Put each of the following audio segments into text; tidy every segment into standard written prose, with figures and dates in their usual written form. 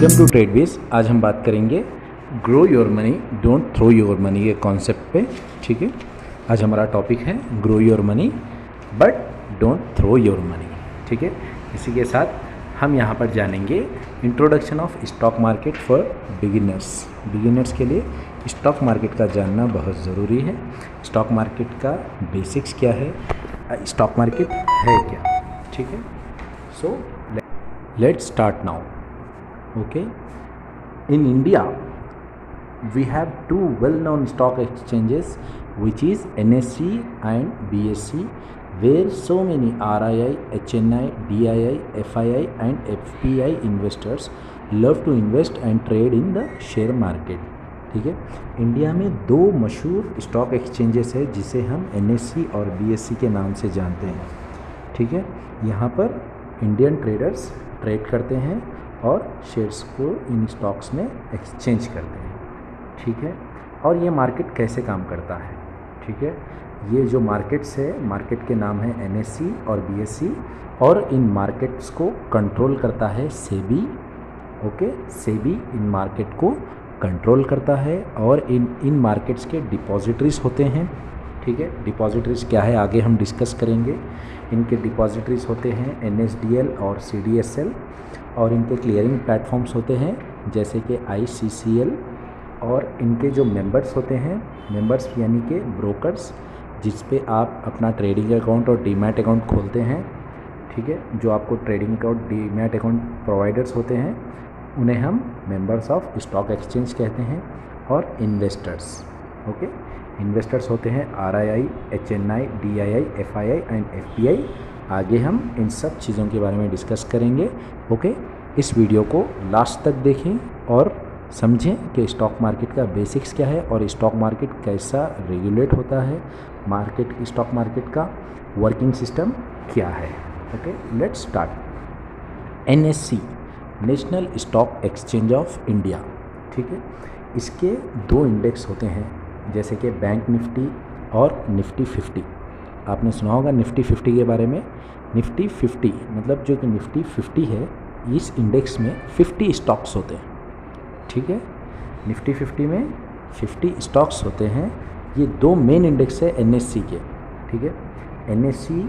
Welcome to ट्रेडविज। आज हम बात करेंगे grow your money don't throw your money के कॉन्सेप्ट पे। ठीक है, आज हमारा टॉपिक है grow your money but don't throw your money. ठीक है, इसी के साथ हम यहाँ पर जानेंगे introduction of stock market for beginners के लिए स्टॉक मार्केट का जानना बहुत ज़रूरी है। स्टॉक मार्केट का बेसिक्स क्या है, स्टॉक मार्केट है क्या। ठीक है, so let's start now. Okay, in India we have two well-known stock exchanges, which is NSE and BSE, where so many RII, HNI, DII, FII and FPI investors love to invest and trade in the share market. ठीक है, India में दो मशहूर stock exchanges है जिसे हम NSE और BSE के नाम से जानते हैं। ठीक है, यहाँ पर इंडियन ट्रेडर्स ट्रेड करते हैं और शेयर्स को इन स्टॉक्स में एक्सचेंज करते हैं। ठीक है, और ये मार्केट कैसे काम करता है। ठीक है, ये जो मार्केट्स है, मार्केट के नाम है NSE और BSE, और इन मार्केट्स को कंट्रोल करता है सेबी। ओके, सेबी इन मार्केट को कंट्रोल करता है और इन मार्केट्स के डिपॉजिटरीज होते हैं। ठीक है, डिपॉजिटरीज क्या है आगे हम डिस्कस करेंगे। इनके डिपॉजिटरीज होते हैं NSDL और CDSL, और इनके क्लियरिंग प्लेटफॉर्म्स होते हैं जैसे कि ICCL, और इनके जो मेंबर्स होते हैं, मेंबर्स यानी कि ब्रोकर्स, जिस पे आप अपना ट्रेडिंग अकाउंट और डीमैट अकाउंट खोलते हैं। ठीक है, जो आपको trading account demat account providers होते हैं उन्हें हम मेंबर्स ऑफ स्टॉक एक्सचेंज कहते हैं। और इन्वेस्टर्स, ओके, इन्वेस्टर्स होते हैं RII, HNI, DII, FII and FPI। आगे हम इन सब चीज़ों के बारे में डिस्कस करेंगे। ओके, इस वीडियो को लास्ट तक देखें और समझें कि स्टॉक मार्केट का बेसिक्स क्या है और स्टॉक मार्केट कैसा रेगुलेट होता है, स्टॉक मार्केट का वर्किंग सिस्टम क्या है। Okay, let's start. NSE, national stock exchange of India. ठीक है, इसके दो इंडेक्स होते हैं जैसे कि बैंक निफ्टी और निफ्टी 50। आपने सुना होगा निफ्टी 50 के बारे में। निफ्टी 50 मतलब जो कि निफ्टी 50 है, इस इंडेक्स में 50 स्टॉक्स होते हैं। ठीक है, निफ्टी 50 में 50 स्टॉक्स होते हैं। ये दो मेन इंडेक्स है NSE के। ठीक है, NSE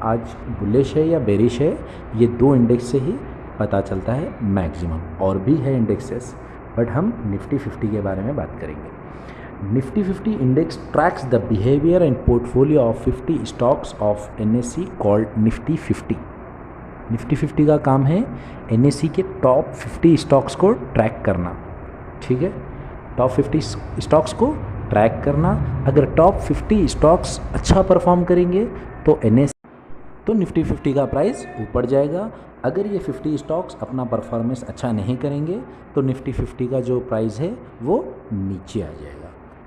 आज बुलिश है या बेरिश है, ये दो इंडेक्स से ही पता चलता है मैक्सिमम। और भी है इंडेक्सेस, बट हम निफ्टी 50 के बारे में बात करेंगे। Nifty 50 index tracks the behaviour and portfolio of 50 stocks of NSE called Nifty 50। Nifty 50 का काम है NSE के टॉप 50 स्टॉक्स को ट्रैक करना। ठीक है, टॉप 50 स्टॉक्स को ट्रैक करना। अगर टॉप 50 स्टॉक्स अच्छा परफॉर्म करेंगे तो निफ्टी 50 का प्राइस ऊपर जाएगा। अगर ये 50 स्टॉक्स अपना परफॉर्मेंस अच्छा नहीं करेंगे तो निफ्टी 50 का जो प्राइस है वो नीचे आ जाएगा।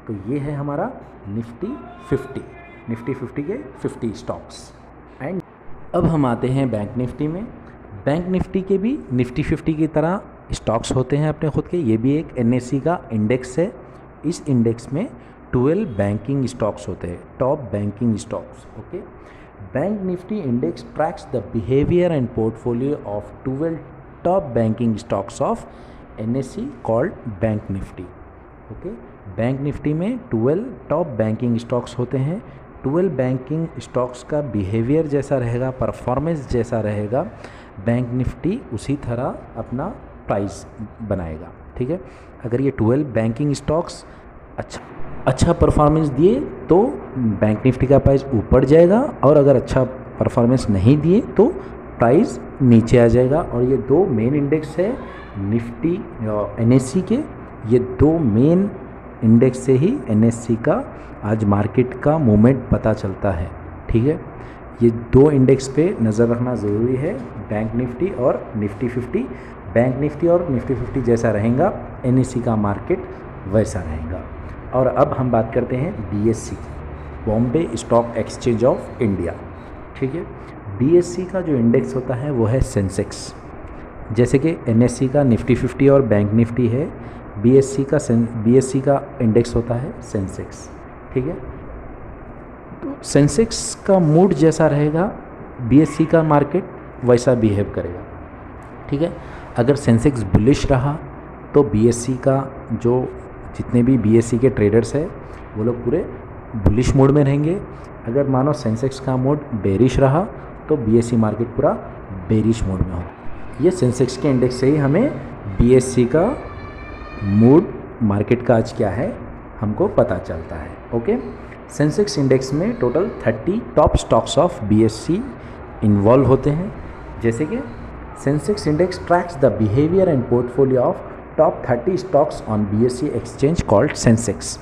तो ये है हमारा निफ्टी 50 के 50 स्टॉक्स। एंड अब हम आते हैं बैंक निफ्टी में। बैंक निफ्टी के भी निफ्टी 50 की तरह स्टॉक्स होते हैं अपने खुद के। ये भी एक NSE का इंडेक्स है। इस इंडेक्स में 12 बैंकिंग स्टॉक्स होते हैं, top banking stocks. Okay, bank Nifty index tracks the behaviour and portfolio of 12 top banking stocks of NSE called bank Nifty. Okay, bank Nifty में 12 टॉप बैंकिंग स्टॉक्स होते हैं। 12 banking stocks का behaviour जैसा रहेगा, performance जैसा रहेगा, bank Nifty उसी तरह अपना प्राइस बनाएगा। ठीक है, अगर ये 12 बैंकिंग स्टॉक्स अच्छा परफॉर्मेंस दिए तो बैंक निफ्टी का प्राइस ऊपर जाएगा, और अगर अच्छा परफॉर्मेंस नहीं दिए तो प्राइस नीचे आ जाएगा। और ये दो मेन इंडेक्स है निफ्टी NSE के। ये दो मेन इंडेक्स से ही NSE का आज मार्केट का मूवमेंट पता चलता है। ठीक है, ये दो इंडेक्स पे नज़र रखना ज़रूरी है, बैंक निफ्टी और निफ्टी 50। बैंक निफ्टी और निफ्टी 50 जैसा रहेगा, NSE का मार्केट वैसा रहेगा। और अब हम बात करते हैं BSE, Bombay stock exchange of India. ठीक है, BSE का जो इंडेक्स होता है वो है सेंसेक्स। जैसे कि NSE का निफ्टी 50 और बैंक निफ्टी है, BSE का इंडेक्स होता है सेंसेक्स। ठीक है, तो सेंसेक्स का मूड जैसा रहेगा BSE का मार्केट वैसा बिहेव करेगा। ठीक है, अगर सेंसेक्स बुलिश रहा तो बीएससी का जो जितने भी बीएससी के ट्रेडर्स है वो लोग पूरे बुलिश मोड में रहेंगे। अगर मानो सेंसेक्स का मोड बेरिश रहा तो बीएससी मार्केट पूरा बेरिश मोड में हो। ये सेंसेक्स के इंडेक्स से ही हमें बीएससी का मूड मार्केट का आज क्या है हमको पता चलता है। ओके, सेंसेक्स इंडेक्स में total 30 top stocks of BSc involve होते हैं। जैसे कि Sensex index tracks the behaviour and portfolio of top 30 stocks on BSc exchange called Sensex.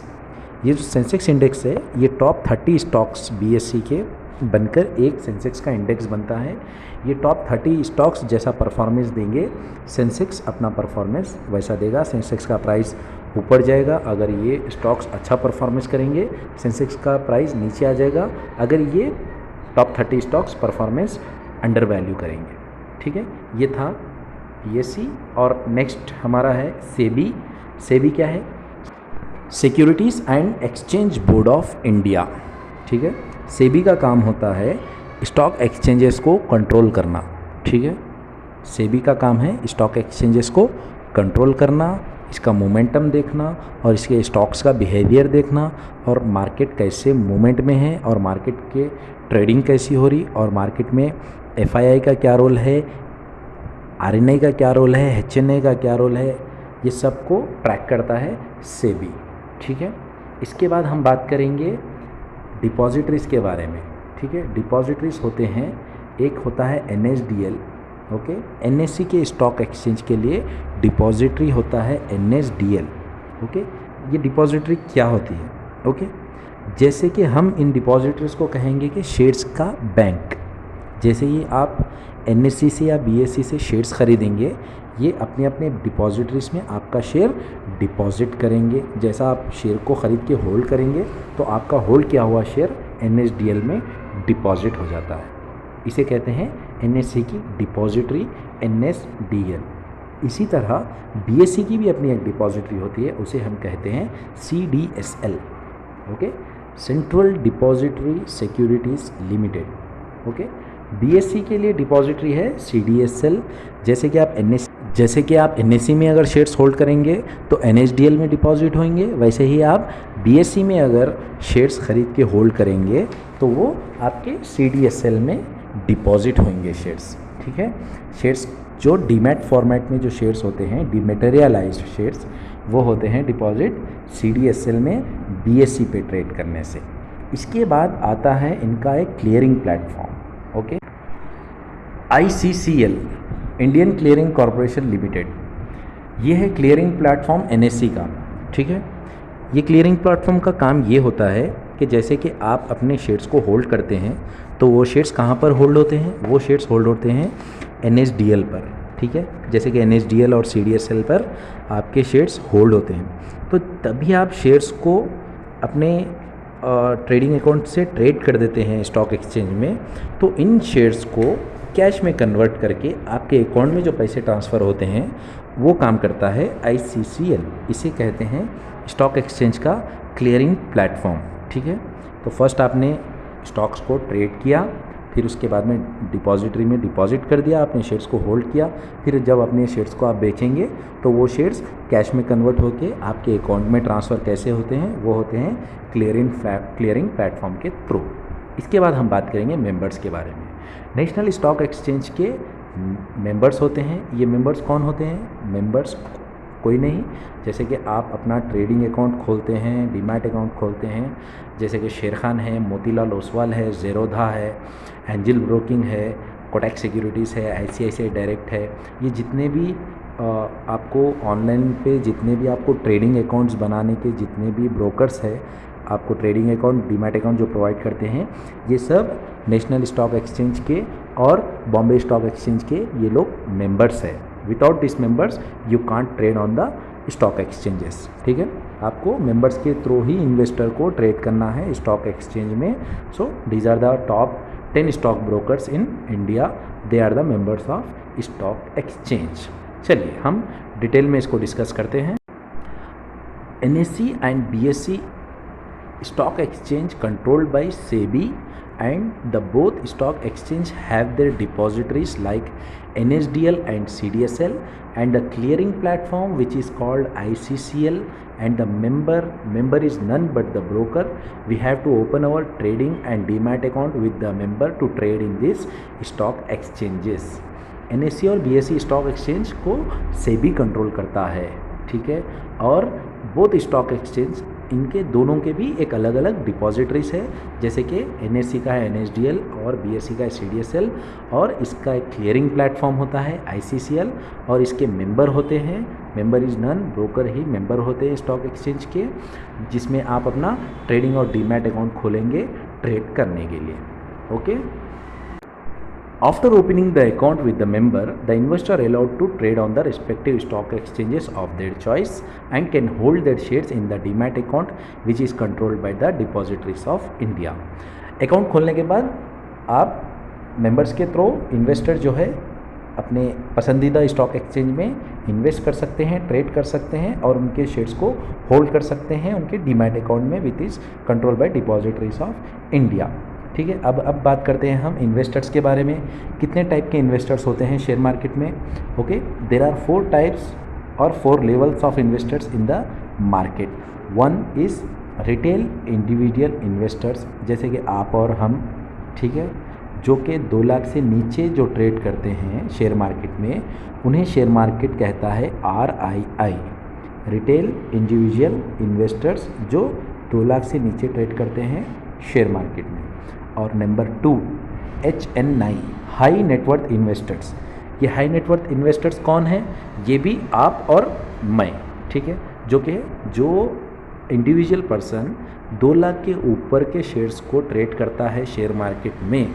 ये जो सेंसेक्स इंडेक्स है ये टॉप 30 स्टॉक्स बीएससी के बनकर एक सेंसेक्स का इंडेक्स बनता है। ये टॉप 30 स्टॉक्स जैसा परफॉर्मेंस देंगे सेंसेक्स अपना परफॉर्मेंस वैसा देगा। सेंसेक्स का प्राइस ऊपर जाएगा अगर ये स्टॉक्स अच्छा परफॉर्मेंस करेंगे, सेंसेक्स का प्राइस नीचे आ जाएगा अगर ये top 30 stocks performance under value करेंगे। ठीक है, ये था बीएससी। और नेक्स्ट हमारा है सेबी। सेबी क्या है? Securities and exchange board of India. ठीक है, सेबी का काम होता है स्टॉक एक्सचेंजेस को कंट्रोल करना। ठीक है, सेबी का काम है स्टॉक एक्सचेंजेस को कंट्रोल करना, इसका मोमेंटम देखना और इसके स्टॉक्स का बिहेवियर देखना और मार्केट कैसे मूवमेंट में है और मार्केट के ट्रेडिंग कैसी हो रही और मार्केट में एफआईआई का क्या रोल है, आरएनआई का क्या रोल है, एचएनआई का क्या रोल है, ये सब को ट्रैक करता है सेबी। ठीक है, इसके बाद हम बात करेंगे डिपॉजिटरीज़ के बारे में। ठीक है, डिपॉजिटरीज़ होते हैं, एक होता है एनएसडीएल। ओके, एनएससी के स्टॉक एक्सचेंज के लिए डिपॉजिटरी होता है एनएसडीएल। ओके, ये डिपॉजिटरी क्या होती है? ओके, जैसे कि हम इन डिपॉजिटरीज़ को कहेंगे कि शेयर्स का बैंक। जैसे ही आप एनएससी से या बीएससी से शेयर्स खरीदेंगे ये अपने अपने डिपॉजिटरीज में आपका शेयर डिपॉजिट करेंगे। जैसा आप शेयर को ख़रीद के होल्ड करेंगे तो आपका होल्ड किया हुआ शेयर एनएसडीएल में डिपॉजिट हो जाता है। इसे कहते हैं एनएससी की डिपॉजिटरी, एनएसडीएल। इसी तरह बीएससी की भी अपनी एक डिपॉजिटरी होती है, उसे हम कहते हैं CDSL. Okay, central depository securities limited. Okay, BSc के लिए डिपॉजिटरी है सीडीएसएल। जैसे कि आप एनएससी में अगर शेयर्स होल्ड करेंगे तो एनएसडीएल में डिपॉजिट होंगे, वैसे ही आप बीएससी में अगर शेयर्स खरीद के होल्ड करेंगे तो वो आपके सीडीएसएल में डिपॉजिट होंगे शेयर्स। ठीक है, शेयर्स जो डीमैट फॉर्मेट में जो शेयर्स होते हैं, डीमेटेरियलाइज्ड शेयर्स, वो होते हैं डिपॉजिट सीडीएसएल में बीएससी पे ट्रेड करने से। इसके बाद आता है इनका एक clearing platform. Okay, ICCL, Indian clearing corporation limited, ये है क्लियरिंग प्लेटफॉर्म एनएससी का। ठीक है, ये क्लियरिंग प्लेटफॉर्म का काम ये होता है कि जैसे कि आप अपने शेयर्स को होल्ड करते हैं तो वो शेयर्स कहाँ पर होल्ड होते हैं? वो शेयर्स होल्ड होते हैं एनएसडीएल पर। ठीक है, जैसे कि एनएसडीएल और सीडीएसएल पर आपके शेयर्स होल्ड होते हैं, तो तभी आप शेयर्स को अपने ट्रेडिंग अकाउंट से ट्रेड कर देते हैं स्टॉक एक्सचेंज में। तो इन शेयर्स को कैश में कन्वर्ट करके आपके अकाउंट में जो पैसे ट्रांसफ़र होते हैं वो काम करता है आईसीसीएल। इसे कहते हैं स्टॉक एक्सचेंज का क्लियरिंग प्लेटफॉर्म। ठीक है, तो फर्स्ट आपने स्टॉक्स को ट्रेड किया, फिर उसके बाद में डिपॉजिटरी में डिपॉजिट कर दिया, अपने शेयर्स को होल्ड किया, फिर जब अपने शेयर्स को आप बेचेंगे तो वो शेयर्स कैश में कन्वर्ट होकर आपके अकाउंट में ट्रांसफ़र कैसे होते हैं? वो होते हैं क्लियरिंग प्लेटफॉर्म के थ्रू। इसके बाद हम बात करेंगे मेंबर्स के बारे में। नेशनल स्टॉक एक्सचेंज के मेंबर्स होते हैं। ये मेंबर्स कौन होते हैं? मेंबर्स कोई नहीं, जैसे कि आप अपना ट्रेडिंग अकाउंट खोलते हैं, डीमैट अकाउंट खोलते हैं, जैसे कि शेर खान है, मोतीलाल ओसवाल है, ज़ेरोधा है, एंजल ब्रोकिंग है, कोटक सिक्योरिटीज़ है, आईसीआईसीआई डायरेक्ट है। ये जितने भी आपको ऑनलाइन पे जितने भी आपको ट्रेडिंग अकाउंट्स बनाने के जितने भी ब्रोकर्स है, आपको ट्रेडिंग अकाउंट, डीमैट अकाउंट जो प्रोवाइड करते हैं, ये सब नेशनल स्टॉक एक्सचेंज के और बॉम्बे स्टॉक एक्सचेंज के ये लोग मेंबर्स है। Without this members you can't trade on the stock exchanges. ठीक है, आपको मेंबर्स के थ्रू ही इन्वेस्टर को ट्रेड करना है स्टॉक एक्सचेंज में। So these are the top 10 stock brokers in India, they are the members of stock exchange. चलिए हम डिटेल में इसको डिस्कस करते हैं। NSC and BSC stock exchange controlled by SEBI, and the both stock exchange have their depositories like NSDL and CDSL, and the clearing platform which is called ICCL, and the member is none but the broker. We have to open our trading and demat account with the member to trade in this stock exchanges. NSE और BSE stock exchange को SEBI control करता है, ठीक है। और both stock exchange, इनके दोनों के भी एक अलग अलग डिपॉजिटरीज है, जैसे कि NSE का है NSDL और BSE का है CDSL, और इसका एक क्लियरिंग प्लेटफॉर्म होता है ICCL, और इसके मेंबर होते हैं, मेंबर इज़ नन, ब्रोकर ही मेंबर होते हैं स्टॉक एक्सचेंज के, जिसमें आप अपना ट्रेडिंग और डीमैट अकाउंट खोलेंगे ट्रेड करने के लिए। Okay, after opening the account with the member, the investor allowed to trade on the respective stock exchanges of their choice and can hold their shares in the demat account which is controlled by the depositories of India. Account खोलने के बाद आप members के through investor जो है अपने पसंदीदा stock exchange में इन्वेस्ट कर सकते हैं, ट्रेड कर सकते हैं और उनके शेयर्स को होल्ड कर सकते हैं उनके डीमैट अकाउंट में which is control by depositories of India. ठीक है, अब बात करते हैं हम इन्वेस्टर्स के बारे में। कितने टाइप के इन्वेस्टर्स होते हैं शेयर मार्केट में? ओके, देयर आर 4 टाइप्स और 4 levels of investors in the market. One is retail individual investors, जैसे कि आप और हम, ठीक है, जो कि 2 लाख से नीचे जो ट्रेड करते हैं शेयर मार्केट में, उन्हें शेयर मार्केट कहता है RII, रिटेल इंडिविजुअल इन्वेस्टर्स, जो 2 लाख से नीचे ट्रेड करते हैं शेयर मार्केट में। और number 2 HNI, high net worth investors. ये हाई नेटवर्थ इन्वेस्टर्स कौन हैं? ये भी आप और मैं, ठीक है, जो इंडिविजुअल पर्सन 2 लाख के ऊपर के शेयर्स को ट्रेड करता है शेयर मार्केट में,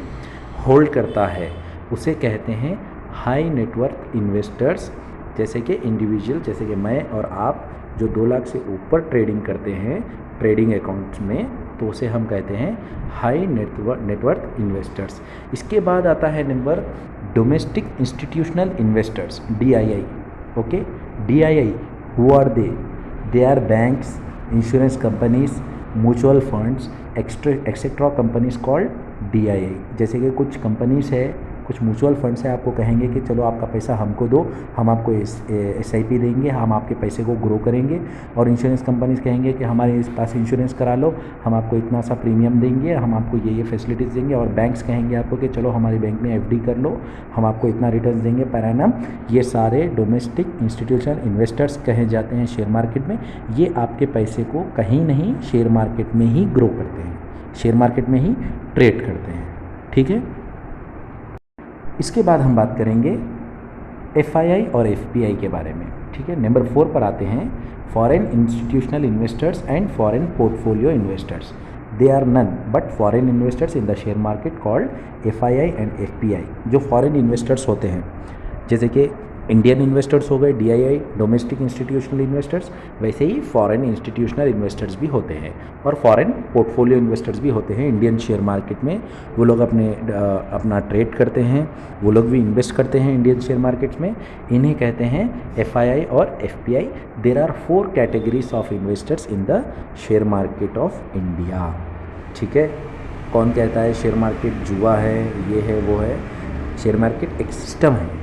होल्ड करता है, उसे कहते हैं हाई नेटवर्थ इन्वेस्टर्स। जैसे कि इंडिविजुअल, जैसे कि मैं और आप जो 2 लाख से ऊपर ट्रेडिंग करते हैं ट्रेडिंग अकाउंट्स में, तो उसे हम कहते हैं हाई नेटवर्थ इन्वेस्टर्स। इसके बाद आता है number domestic institutional investors, DII। Okay, DII who are they are banks, insurance companies, mutual funds, etcetera companies called DII। जैसे कि कुछ कंपनीज है, कुछ म्यूचुअल फंड्स है, आपको कहेंगे कि चलो आपका पैसा हमको दो, हम आपको SIP देंगे, हम आपके पैसे को ग्रो करेंगे। और इंश्योरेंस कंपनीज कहेंगे कि हमारे पास इंश्योरेंस करा लो, हम आपको इतना सा प्रीमियम देंगे, हम आपको ये फैसिलिटीज़ देंगे। और बैंक्स कहेंगे आपको कि चलो हमारे बैंक में FD कर लो, हम आपको इतना रिटर्न देंगे पर एनम। ये सारे डोमेस्टिक इंस्टीट्यूशनल इन्वेस्टर्स कहे जाते हैं शेयर मार्केट में। ये आपके पैसे को कहीं नहीं, शेयर मार्केट में ही ग्रो करते हैं, शेयर मार्केट में ही ट्रेड करते हैं, ठीक है। इसके बाद हम बात करेंगे FII और FPI के बारे में, ठीक है। नंबर 4 पर आते हैं foreign institutional investors and foreign portfolio investors. They are none but foreign investors in the share market called FII and FPI। जो फॉरेन इन्वेस्टर्स होते हैं, जैसे कि इंडियन इन्वेस्टर्स हो गए DII, डोमेस्टिक इंस्टीट्यूशनल इन्वेस्टर्स, वैसे ही फॉरेन इंस्टीट्यूशनल इन्वेस्टर्स भी होते हैं और फॉरेन पोर्टफोलियो इन्वेस्टर्स भी होते हैं इंडियन शेयर मार्केट में। वो लोग अपना ट्रेड करते हैं, वो लोग भी इन्वेस्ट करते हैं इंडियन शेयर मार्केट में। इन्हें कहते हैं FII और FPI। There are 4 categories of investors in the share market of India, ठीक है। कौन कहता है शेयर मार्केट जुआ है, ये है, वो है? शेयर मार्केट एक सिस्टम है,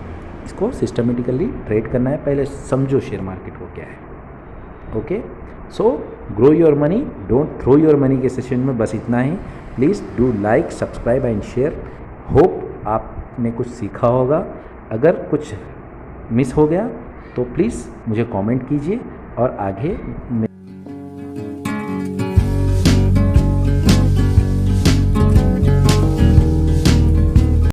इसको सिस्टमेटिकली ट्रेड करना है। पहले समझो शेयर मार्केट को क्या है। Okay, so grow your money, don't throw your money के सेशन में बस इतना ही। Please do like, subscribe and share. Hope आपने कुछ सीखा होगा। अगर कुछ मिस हो गया तो प्लीज़ मुझे कमेंट कीजिए और आगे